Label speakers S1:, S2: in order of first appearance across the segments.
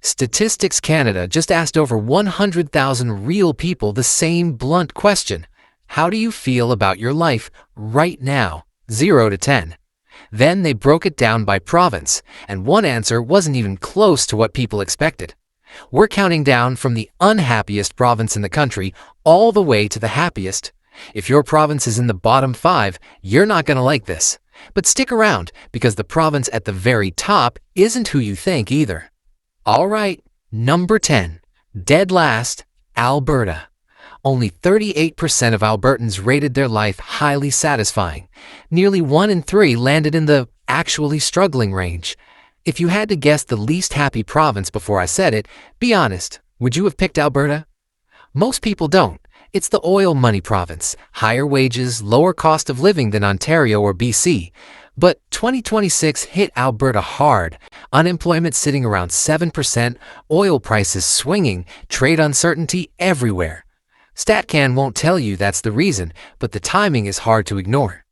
S1: Statistics Canada just asked over 100,000 real people the same blunt question. How do you feel about your life right now? 0 to 10. Then they broke it down by province, and one answer wasn't even close to what people expected. We're counting down from the unhappiest province in the country all the way to the happiest. If your province is in the bottom 5, you're not going to like this. But stick around, because the province at the very top isn't who you think either. All right, number 10. Dead last, Alberta. Only 38% of Albertans rated their life highly satisfying. Nearly 1 in 3 landed in the actually struggling range. If you had to guess the least happy province before I said it, be honest, would you have picked Alberta? Most people don't. It's the oil money province, higher wages, lower cost of living than Ontario or BC. But 2026 hit Alberta hard. Unemployment sitting around 7%, oil prices swinging, trade uncertainty everywhere. StatCan won't tell you that's the reason, but the timing is hard to ignore.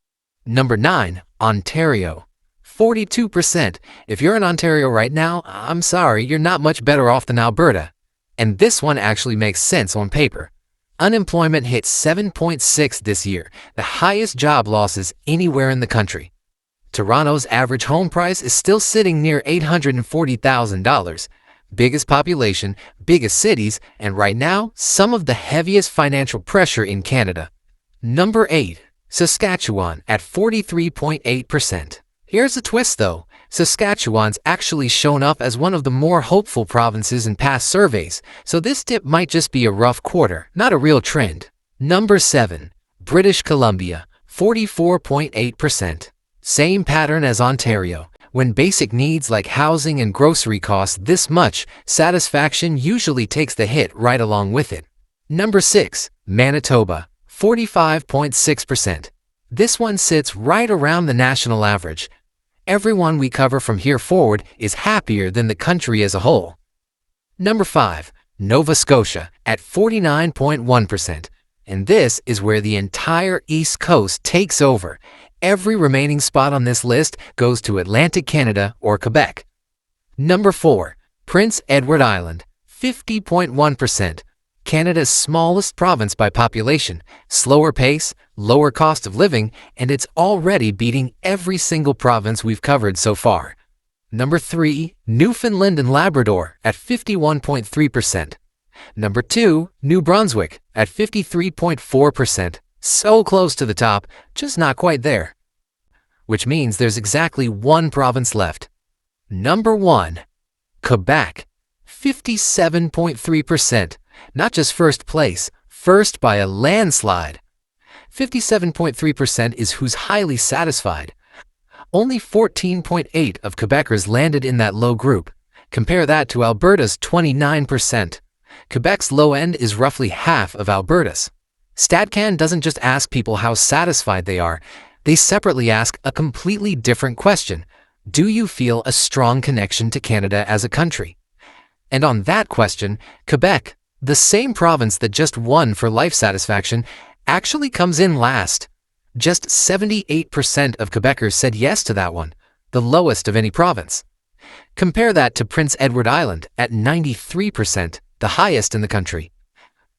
S1: Number 9. Ontario. 42%. If you're in Ontario right now, I'm sorry, you're not much better off than Alberta. And this one actually makes sense on paper. Unemployment hit 7.6 this year, the highest job losses anywhere in the country. Toronto's average home price is still sitting near $840,000. Biggest population, biggest cities, and right now, some of the heaviest financial pressure in Canada. Number 8. Saskatchewan at 43.8%. Here's a twist though. Saskatchewan's actually shown up as one of the more hopeful provinces in past surveys, so this dip might just be a rough quarter, not a real trend. Number 7. British Columbia, 44.8%. Same pattern as Ontario. When basic needs like housing and grocery cost this much, satisfaction usually takes the hit right along with it. Number 6. Manitoba, 45.6%. This one sits right around the national average. Everyone we cover from here forward is happier than the country as a whole. Number 5. Nova Scotia at 49.1%. And this is where the entire East Coast takes over. Every remaining spot on this list goes to Atlantic Canada or Quebec. Number 4. Prince Edward Island, 50.1%. Canada's smallest province by population, slower pace, lower cost of living, and it's already beating every single province we've covered so far. Number 3. Newfoundland and Labrador at 51.3%. Number 2. New Brunswick at 53.4%. So close to the top, just not quite there. Which means there's exactly one province left. Number 1. Quebec, 57.3%. Not just first place, first by a landslide. 57.3% is who's highly satisfied. Only 14.8% of Quebecers landed in that low group. Compare that to Alberta's 29%. Quebec's low end is roughly half of Alberta's. StatCan doesn't just ask people how satisfied they are. They separately ask a completely different question. Do you feel a strong connection to Canada as a country? And on that question, Quebec, the same province that just won for life satisfaction, actually comes in last. Just 78% of Quebecers said yes to that one, the lowest of any province. Compare that to Prince Edward Island at 93%, the highest in the country.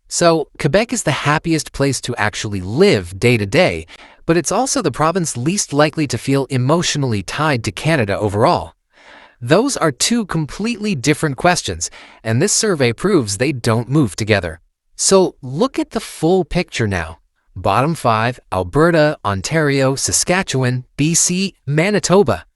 S1: So, Quebec is the happiest place to actually live day to day, but it's also the province least likely to feel emotionally tied to Canada overall. Those are two completely different questions, and this survey proves they don't move together. So look at the full picture now. Bottom 5, Alberta, Ontario, Saskatchewan, BC, Manitoba.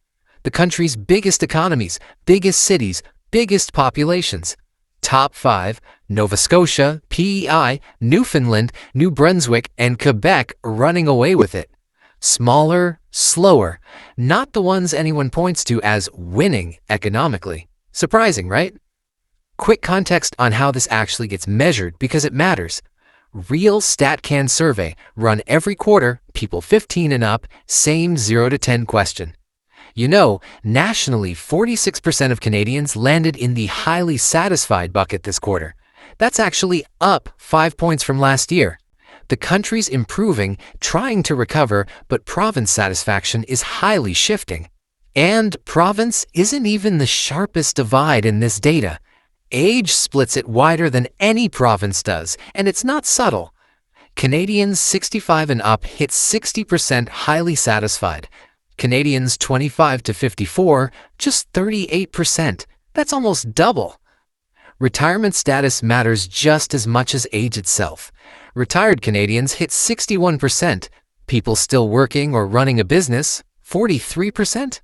S1: The country's biggest economies, biggest cities, biggest populations. Top 5, Nova Scotia, PEI, Newfoundland, New Brunswick, and Quebec running away with it. Smaller, slower, not the ones anyone points to as winning economically. Surprising, right? Quick context on how this actually gets measured because it matters. Real StatCan survey, run every quarter, people 15 and up, same 0 to 10 question. You know, nationally, 46% of Canadians landed in the highly satisfied bucket this quarter. That's actually up 5 points from last year. The country's improving, trying to recover, but province satisfaction is highly shifting. And province isn't even the sharpest divide in this data. Age splits it wider than any province does, and it's not subtle. Canadians 65 and up hit 60% highly satisfied. Canadians 25 to 54, just 38%. That's almost double. Retirement status matters just as much as age itself. Retired Canadians hit 61%. People still working or running a business, 43%.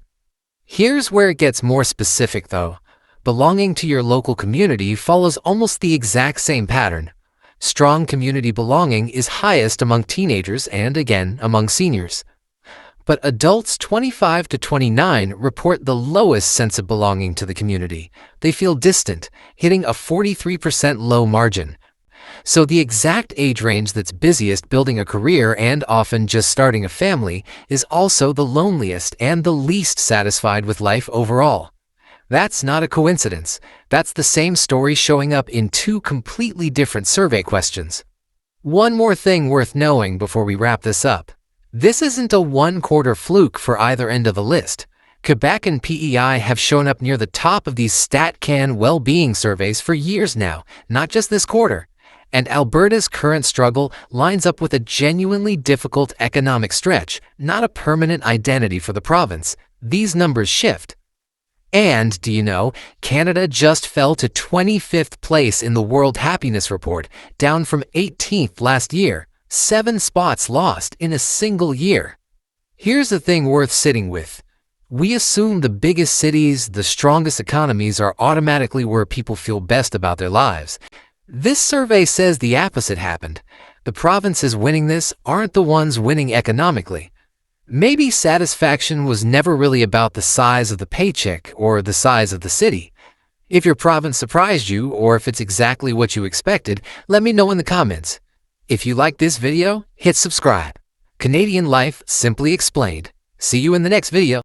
S1: Here's where it gets more specific though. Belonging to your local community follows almost the exact same pattern. Strong community belonging is highest among teenagers and, again, among seniors. But adults 25 to 29 report the lowest sense of belonging to the community. They feel distant, hitting a 43% low margin. So the exact age range that's busiest building a career and often just starting a family is also the loneliest and the least satisfied with life overall. That's not a coincidence. That's the same story showing up in two completely different survey questions. One more thing worth knowing before we wrap this up. This isn't a one-quarter fluke for either end of the list. Quebec and PEI have shown up near the top of these StatCan well-being surveys for years now, not just this quarter. And Alberta's current struggle lines up with a genuinely difficult economic stretch, not a permanent identity for the province. These numbers shift. And, do you know, Canada just fell to 25th place in the World Happiness Report, down from 18th last year. 7 spots lost in a single year. Here's the thing worth sitting with. We assume the biggest cities, the strongest economies are automatically where people feel best about their lives. This survey says the opposite happened. The provinces winning this aren't the ones winning economically. Maybe satisfaction was never really about the size of the paycheck or the size of the city. If your province surprised you, or if it's exactly what you expected, let me know in the comments. If you like this video, hit subscribe. Canadian Life Simply Explained. See you in the next video.